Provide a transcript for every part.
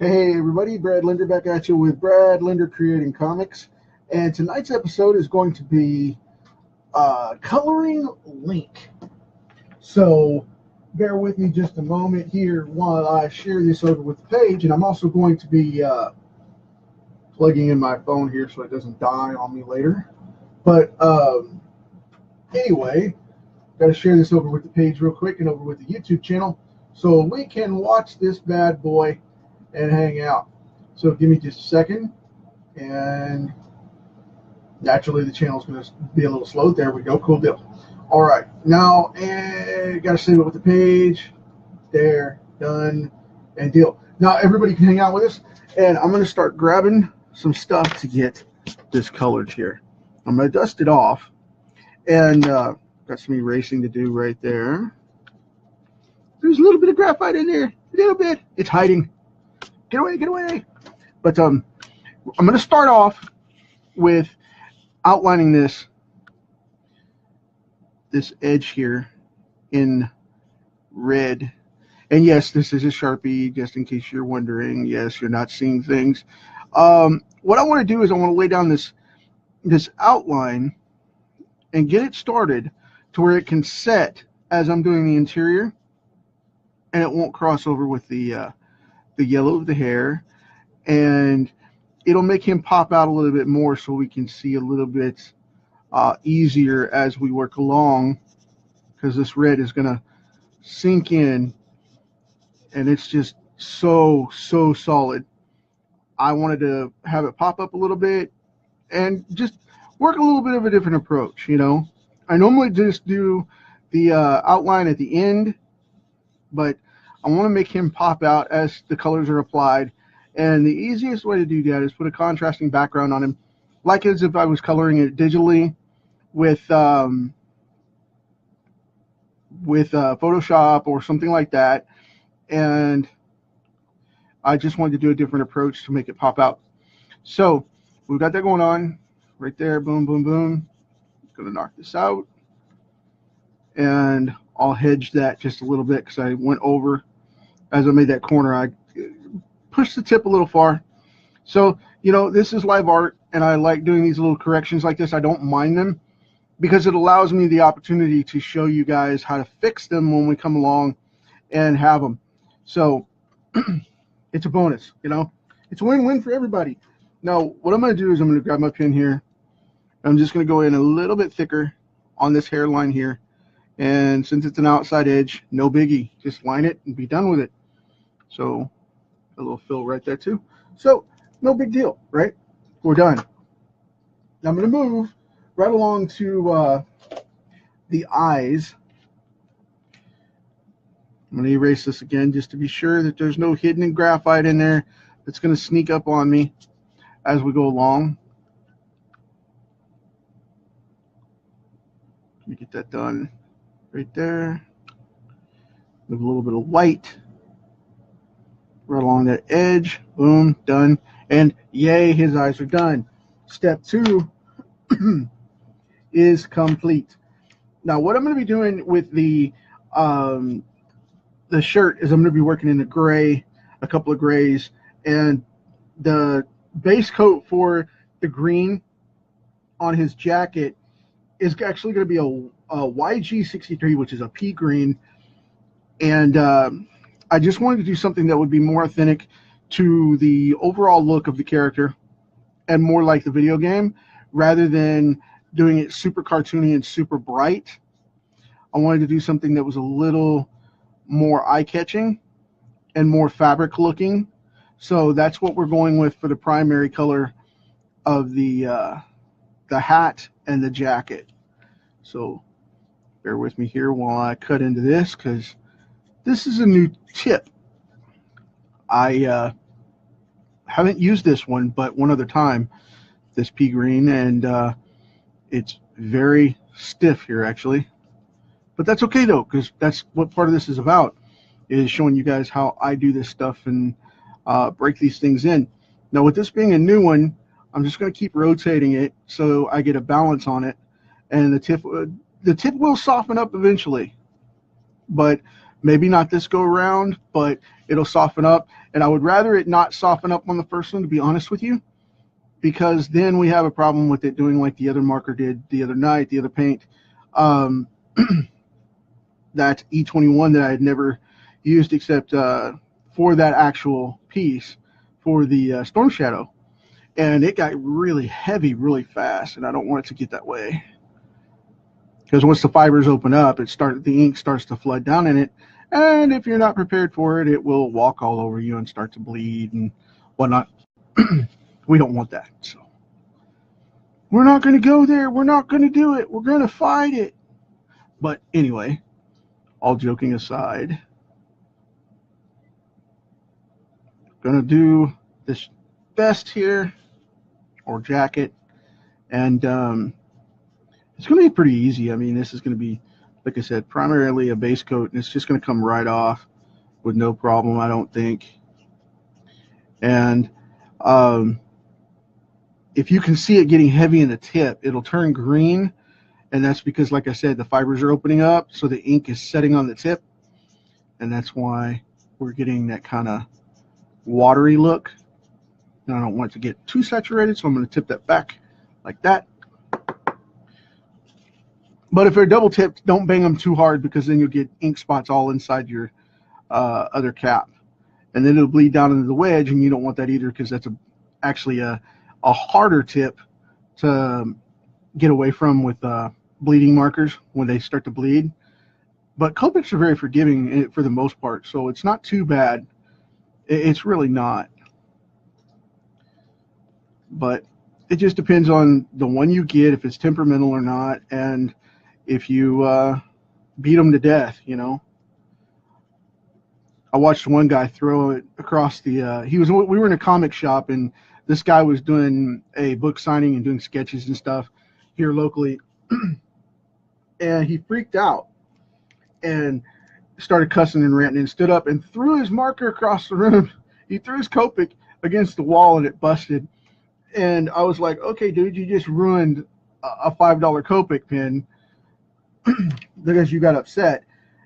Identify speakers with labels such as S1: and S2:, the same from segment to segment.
S1: Hey everybody, Brad Linder back at you with Brad Linder Creating Comics. And tonight's episode is going to be coloring Link. So bear with me just a moment here while I share this over with the page. And I'm also going to be plugging in my phone here so it doesn't die on me later. But anyway, got to share this over with the page real quick and over with the YouTube channel so we can watch this bad boy and hang out. So give me just a second, and naturally the channel's going to be a little slow. There we go. Cool deal. All right, now got to save it with the page. There, done, and deal. Now everybody can hang out with us, and I'm going to start grabbing some stuff to get this colored here. I'm going to dust it off, and got some erasing to do right there. There's a little bit of graphite in there, a little bit. It's hiding. Get away, get away. But I'm going to start off with outlining this edge here in red. And yes, this is a Sharpie, just in case you're wondering. Yes, you're not seeing things. What I want to do is I want to lay down this outline and get it started to where it can set as I'm doing the interior, and it won't cross over with the yellow of the hair, and it'll make him pop out a little bit more so we can see a little bit easier as we work along, because this red is going to sink in and it's just so solid. I wanted to have it pop up a little bit and just work a little bit of a different approach. You know, I normally just do the outline at the end, but I want to make him pop out as the colors are applied. And the easiest way to do that is put a contrasting background on him, like as if I was coloring it digitally with Photoshop or something like that. And I just wanted to do a different approach to make it pop out. So we've got that going on right there. Boom, boom, boom. Gonna knock this out, and I'll hedge that just a little bit because I went over. As I made that corner, I pushed the tip a little far. So, you know, this is live art, and I like doing these little corrections like this. I don't mind them because it allows me the opportunity to show you guys how to fix them when we come along and have them. So it's a bonus, you know. It's a win-win for everybody. Now, what I'm going to do is I'm going to grab my pen here. I'm just going to go in a little bit thicker on this hairline here. And since it's an outside edge, no biggie. Just line it and be done with it. So a little fill right there too. So no big deal, right? We're done. Now I'm going to move right along to the eyes. I'm going to erase this again just to be sure that there's no hidden graphite in there that's going to sneak up on me as we go along. Let me get that done right there. With a little bit of white right along that edge. Boom, done. And yay, his eyes are done. Step 2 is complete. Now what I'm going to be doing with the shirt is I'm going to be working in a gray, a couple of grays, and the base coat for the green on his jacket is actually going to be a YG63, which is a pea green. And I just wanted to do something that would be more authentic to the overall look of the character and more like the video game, rather than doing it super cartoony and super bright. I wanted to do something that was a little more eye-catching and more fabric looking. So that's what we're going with for the primary color of the hat and the jacket. So bear with me here while I cut into this, because this is a new tip. I haven't used this one but one other time, this pea green, and it's very stiff here actually. But that's okay though, because that's what part of this is about, is showing you guys how I do this stuff and break these things in. Now with this being a new one, I'm just going to keep rotating it so I get a balance on it, and the tip will soften up eventually. But Maybe not this go around, but it'll soften up. And I would rather it not soften up on the first one, to be honest with you, because then we have a problem with it doing like the other marker did the other night, the other paint. That E21 that I had never used except for that actual piece for the Storm Shadow. And it got really heavy really fast, and I don't want it to get that way. Because once the fibers open up, the ink starts to flood down in it. And if you're not prepared for it, it will walk all over you and start to bleed and whatnot. We don't want that. So we're not going to go there. We're not going to do it. We're going to fight it. But anyway, all joking aside, going to do this vest here or jacket. And it's going to be pretty easy. I mean, this is going to be, like I said, primarily a base coat, and it's just going to come right off with no problem, I don't think. And if you can see it getting heavy in the tip, it'll turn green, and that's because, like I said, the fibers are opening up, so the ink is setting on the tip, and that's why we're getting that kind of watery look. And I don't want it to get too saturated, so I'm going to tip that back like that. But if they're double tipped, don't bang them too hard, because then you'll get ink spots all inside your other cap. And then it'll bleed down into the wedge, and you don't want that either, because that's actually a harder tip to get away from with bleeding markers when they start to bleed. But Copics are very forgiving for the most part, so it's not too bad. It's really not. But it just depends on the one you get, if it's temperamental or not, and if you beat them to death, you know. I watched one guy throw it across the we were in a comic shop, and this guy was doing a book signing and doing sketches and stuff here locally. And he freaked out and started cussing and ranting and stood up and threw his marker across the room. He threw his Copic against the wall and it busted. And I was like, okay, dude, you just ruined a $5 Copic pen because you got upset.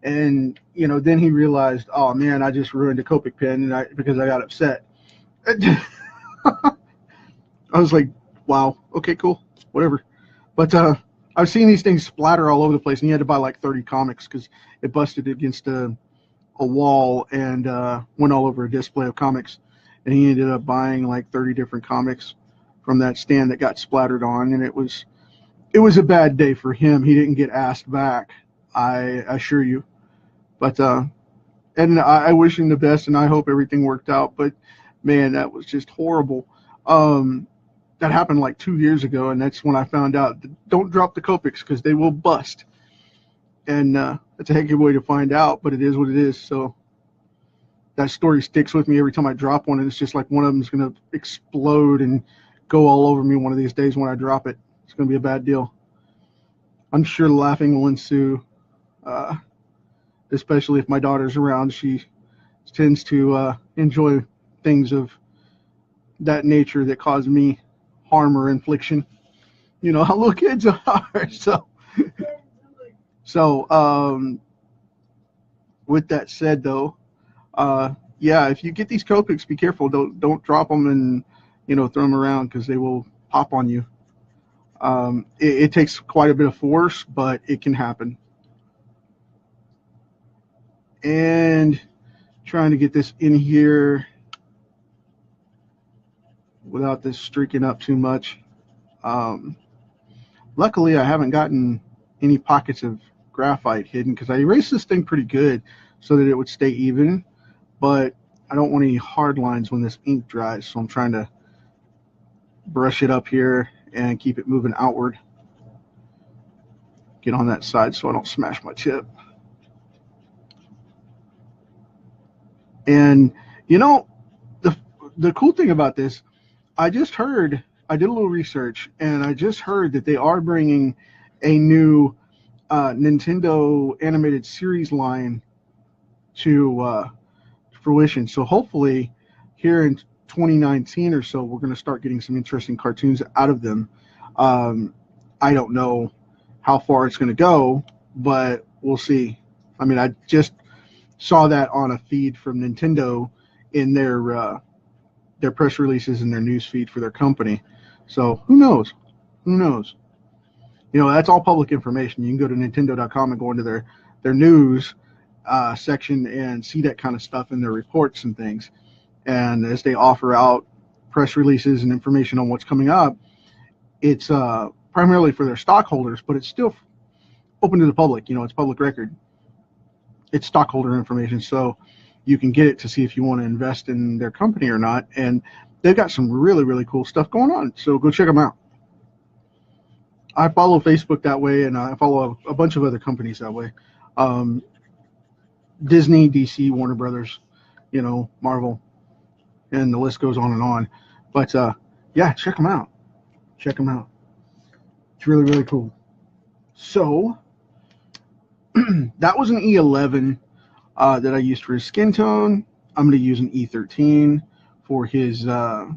S1: And, you know, then he realized, oh, man, I just ruined a Copic pen because I got upset. I was like, wow, okay, cool, whatever. But I've seen these things splatter all over the place, and you had to buy like 30 comics because it busted against a wall and went all over a display of comics. And he ended up buying like 30 different comics from that stand that got splattered on, and it was a bad day for him. He didn't get asked back, I assure you. But and I wish him the best, and I hope everything worked out. But man, that was just horrible. That happened like 2 years ago, and that's when I found out, don't drop the Copics because they will bust. And that's a heck of a way to find out, but it is what it is. So that story sticks with me every time I drop one, and it's just like one of them is going to explode and go all over me one of these days when I drop it. It's going to be a bad deal. I'm sure laughing will ensue, especially if my daughter's around. She tends to enjoy things of that nature that cause me harm or infliction. You know how little kids are. So with that said, though, yeah, if you get these Copics, be careful. Don't drop them and, you know, throw them around because they will pop on you. It takes quite a bit of force, but it can happen. And trying to get this in here without this streaking up too much. Luckily, I haven't gotten any pockets of graphite hidden because I erased this thing pretty good so that it would stay even, but I don't want any hard lines when this ink dries, so I'm trying to brush it up here and keep it moving outward. Get on that side so I don't smash my tip. And you know, the cool thing about this, I did a little research, and I just heard that they are bringing a new Nintendo animated series line to fruition. So hopefully here in 2019 or so, we're going to start getting some interesting cartoons out of them. I don't know how far it's going to go, but we'll see. I mean, I just saw that on a feed from Nintendo in their press releases and their news feed for their company. So who knows? Who knows? You know, that's all public information. You can go to Nintendo.com and go into their news section and see that kind of stuff in their reports and things. And as they offer out press releases and information on what's coming up, it's primarily for their stockholders, but it's still open to the public. You know, it's public record. It's stockholder information, so you can get it to see if you want to invest in their company or not. And they've got some really, really cool stuff going on. So go check them out. I follow Facebook that way, and I follow a bunch of other companies that way. Disney, DC, Warner Brothers, you know, Marvel, and the list goes on and on. But yeah, check them out. Check them out. It's really, really cool. So that was an E11 that I used for his skin tone. I'm going to use an E13 for his bow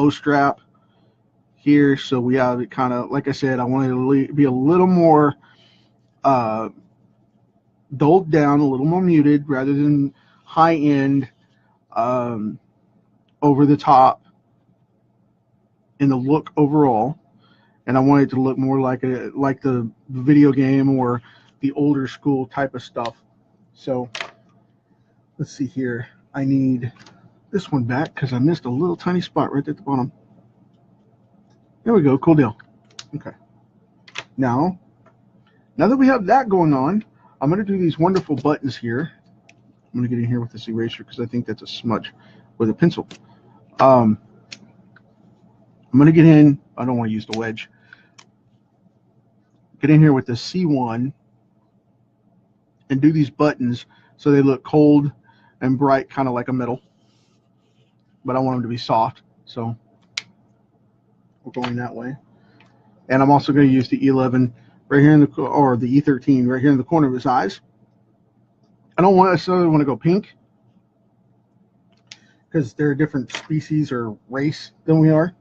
S1: strap here. So we have it kind of, like I said, I wanted to be a little more dulled down, a little more muted, rather than high end, over the top in the look overall. And I wanted to look more like the video game or the older school type of stuff. So let's see here. I need this one back because I missed a little tiny spot right at the bottom. There we go. Cool deal. Okay. Now that we have that going on, I'm going to do these wonderful buttons here. I'm going to get in here with this eraser because I think that's a smudge with a pencil. I'm going to get in. I don't want to use the wedge. Get in here with the C1 and do these buttons so they look cold and bright, kind of like a metal. But I want them to be soft, so we're going that way. And I'm also going to use the E11 right here in the, or the E13 right here in the corner of his eyes. I don't necessarily want to go pink because they're a different species or race than we are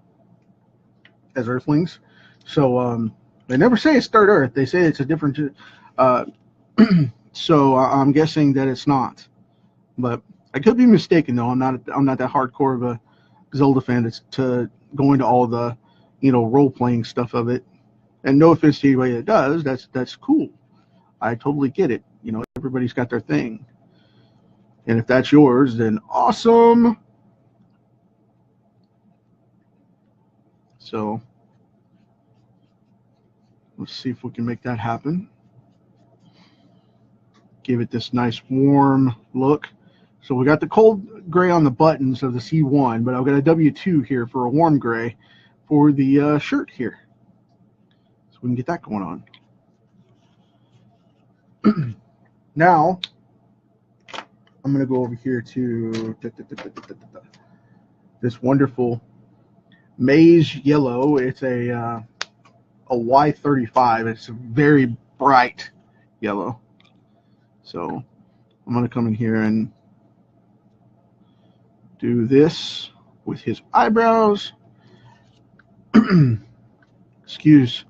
S1: as Earthlings. So they never say it's third Earth. They say it's a different. So I'm guessing that it's not. But I could be mistaken though. I'm not that hardcore of a Zelda fan that's to go into all the, you know, role playing stuff of it. And no offense to anybody that does. That's cool. I totally get it. You know, everybody's got their thing. And if that's yours, then awesome. So let's see if we can make that happen. Give it this nice warm look. So we got the cold gray on the buttons of the C1, but I've got a W2 here for a warm gray for the shirt here. So we can get that going on. Now, I'm going to go over here to this wonderful maize yellow. It's a Y35. It's a very bright yellow. So I'm going to come in here and do this with his eyebrows. Excuse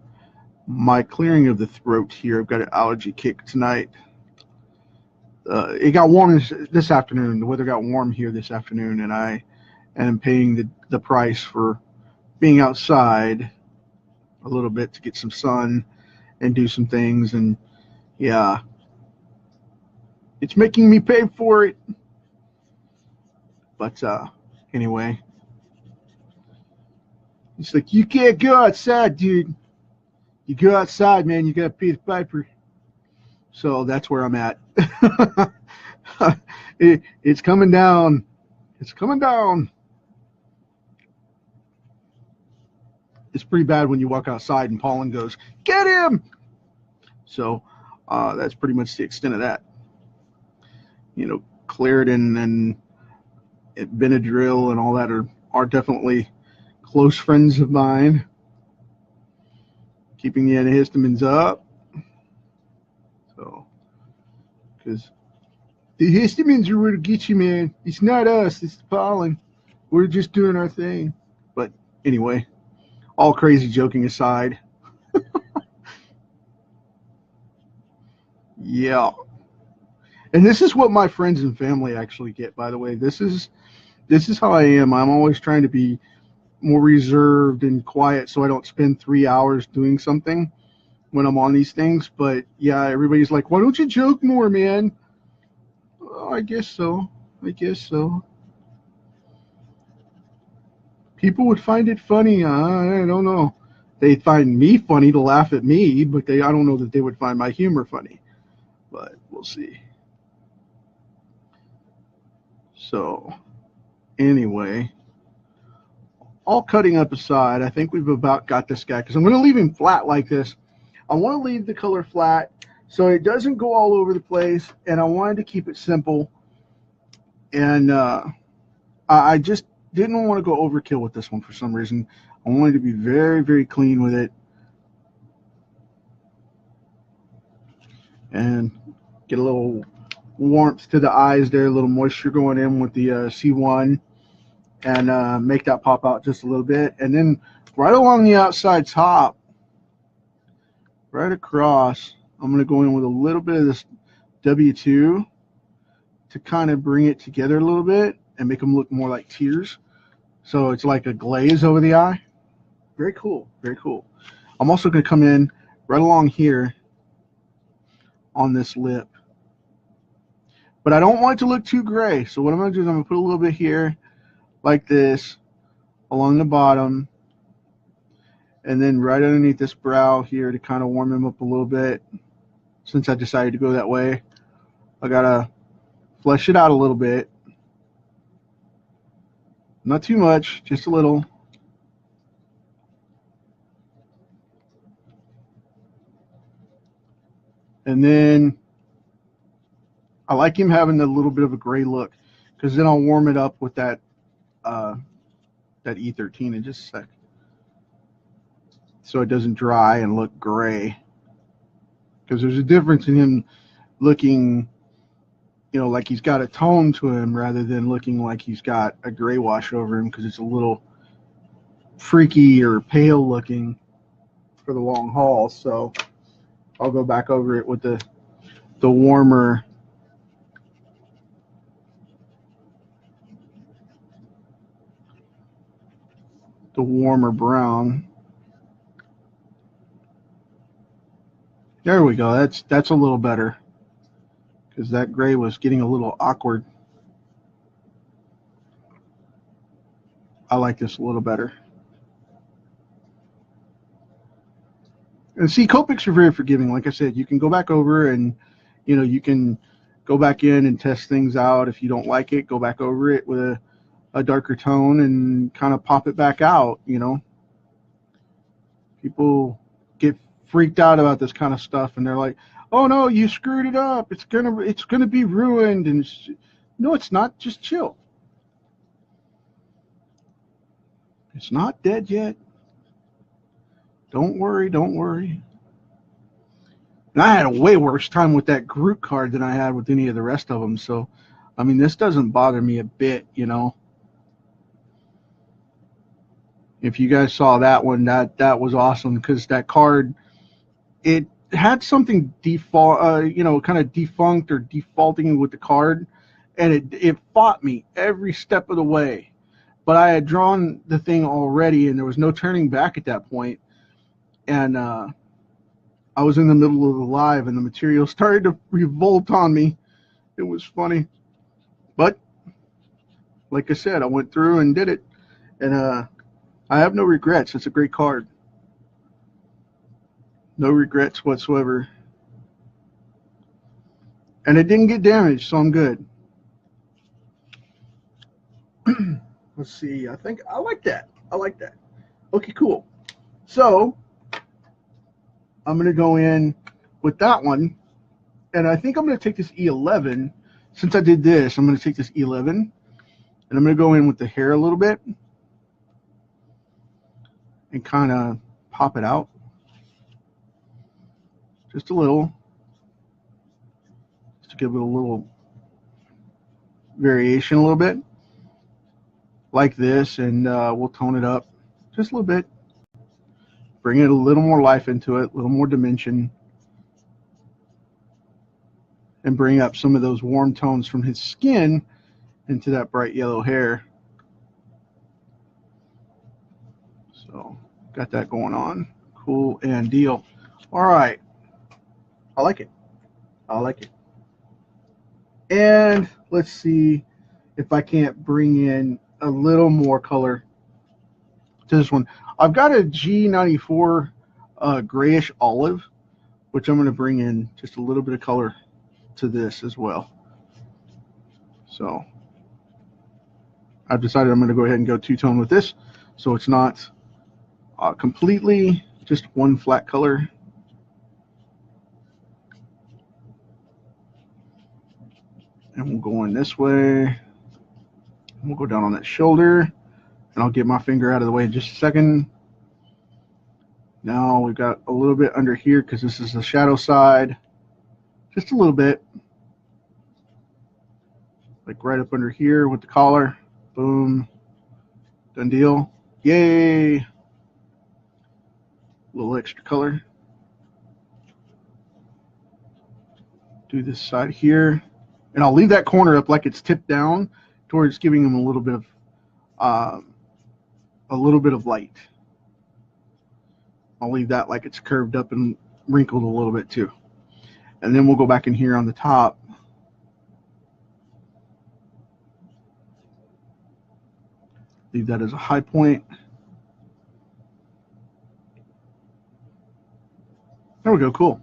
S1: my clearing of the throat here. I've got an allergy kick tonight. It got warm this afternoon. The weather got warm here this afternoon, and I am paying the price for being outside a little bit to get some sun and do some things. And yeah, it's making me pay for it. But anyway, it's like, you can't go outside, dude. You go outside, man, you gotta pay the piper. So that's where I'm at. It's coming down. It's coming down. It's pretty bad when you walk outside and pollen goes, get him! So that's pretty much the extent of that. You know, Claritin and Benadryl and all that are definitely close friends of mine. Keeping the antihistamines up. So, because the histamines are where to get you, man. It's not us, it's the pollen. We're just doing our thing. But anyway, all crazy joking aside. Yeah. And this is what my friends and family actually get, by the way. This is how I am. I'm always trying to be more reserved and quiet so I don't spend 3 hours doing something when I'm on these things. But yeah, everybody's like, why don't you joke more, man? Oh, I guess so. I guess so. People would find it funny. I don't know. They find me funny to laugh at me, but I don't know that they would find my humor funny. But we'll see. So anyway, all cutting up aside, I think we've about got this guy because I'm going to leave him flat like this. I want to leave the color flat so it doesn't go all over the place, and I wanted to keep it simple. And I just didn't want to go overkill with this one for some reason. I wanted to be very, very clean with it and get a little warmth to the eyes there, a little moisture going in with the C1, and make that pop out just a little bit. And then right along the outside top, right across, I'm going to go in with a little bit of this W2 to kind of bring it together a little bit and make them look more like tears. So it's like a glaze over the eye. Very cool, very cool. I'm also going to come in right along here on this lip. But I don't want it to look too gray. So what I'm going to do is I'm going to put a little bit here like this along the bottom. And then right underneath this brow here to kind of warm him up a little bit. Since I decided to go that way, I got to flesh it out a little bit. Not too much, just a little. And then I like him having a little bit of a gray look because then I'll warm it up with that E13 in just a sec. So it doesn't dry and look gray. Because there's a difference in him looking, like he's got a tone to him rather than looking like he's got a gray wash over him because it's a little freaky or pale looking for the long haul. So I'll go back over it with the warmer brown. There we go. That's a little better because that gray was getting a little awkward. I like this a little better. And see, Copics are very forgiving. Like I said, you can go back over and, you can go back in and test things out. If you don't like it, go back over it with a darker tone and kind of pop it back out, People get freaked out about this kind of stuff and they're like, oh no, you screwed it up. It's gonna be ruined. And no, it's not. Just chill. It's not dead yet. Don't worry. And I had a way worse time with that Groot card than I had with any of the rest of them. So, I mean, this doesn't bother me a bit, If you guys saw that one, that was awesome because that card, it had something kind of defunct or defaulting with the card, and it fought me every step of the way. But I had drawn the thing already, and there was no turning back at that point. And I was in the middle of the live, and the material started to revolt on me. It was funny. But, like I said, I went through and did it. And I have no regrets. It's a great card. No regrets whatsoever. And it didn't get damaged, so I'm good. Let's see. I think I like that. Okay, cool. So I'm going to go in with that one. And I think I'm going to take this E11. Since I did this, I'm going to take this E11. And I'm going to go in with the hair a little bit. And kind of pop it out. Just a little. Just to give it a little variation a little bit. Like this. And we'll tone it up just a little bit. Bring it a little more life into it. A little more dimension. and bring up some of those warm tones from his skin into that bright yellow hair. So got that going on. Cool and deal. All right. I like it. I like it. And let's see if I can't bring in a little more color to this one. I've got a G94 grayish olive, which I'm going to bring in just a little bit of color to this as well. So I've decided I'm going to go ahead and go two-tone with this, so it's not completely just one flat color. And we'll go in this way. We'll go down on that shoulder, and I'll get my finger out of the way in just a second. Now we've got a little bit under here because this is the shadow side. Just a little bit. Like right up under here with the collar. Boom. Done deal. Yay. A little extra color. Do this side here. And I'll leave that corner up like it's tipped down towards giving them a little bit of light. I'll leave that like it's curved up and wrinkled a little bit too. And then we'll go back in here on the top. Leave that as a high point. There we go, cool.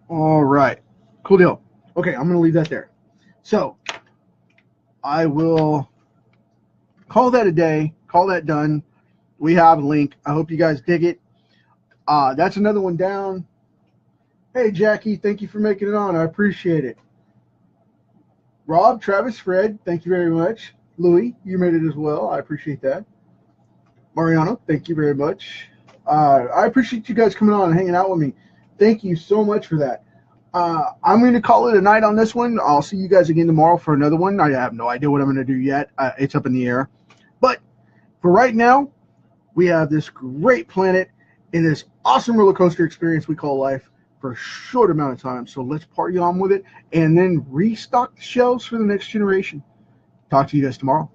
S1: All right, cool deal. Okay, I'm gonna leave that there. So I will call that a day, call that done. We have a link. I hope you guys dig it. That's another one down. Hey, Jackie, thank you for making it on. I appreciate it. Rob, Travis, Fred, thank you very much. Louis, you made it as well. I appreciate that. Mariano, thank you very much. I appreciate you guys coming on and hanging out with me. Thank you so much for that. I'm going to call it a night on this one. I'll see you guys again tomorrow for another one. I have no idea what I'm going to do yet. It's up in the air. But for right now, we have this great planet in this awesome roller coaster experience we call life for a short amount of time. So let's party on with it and then restock the shelves for the next generation. Talk to you guys tomorrow.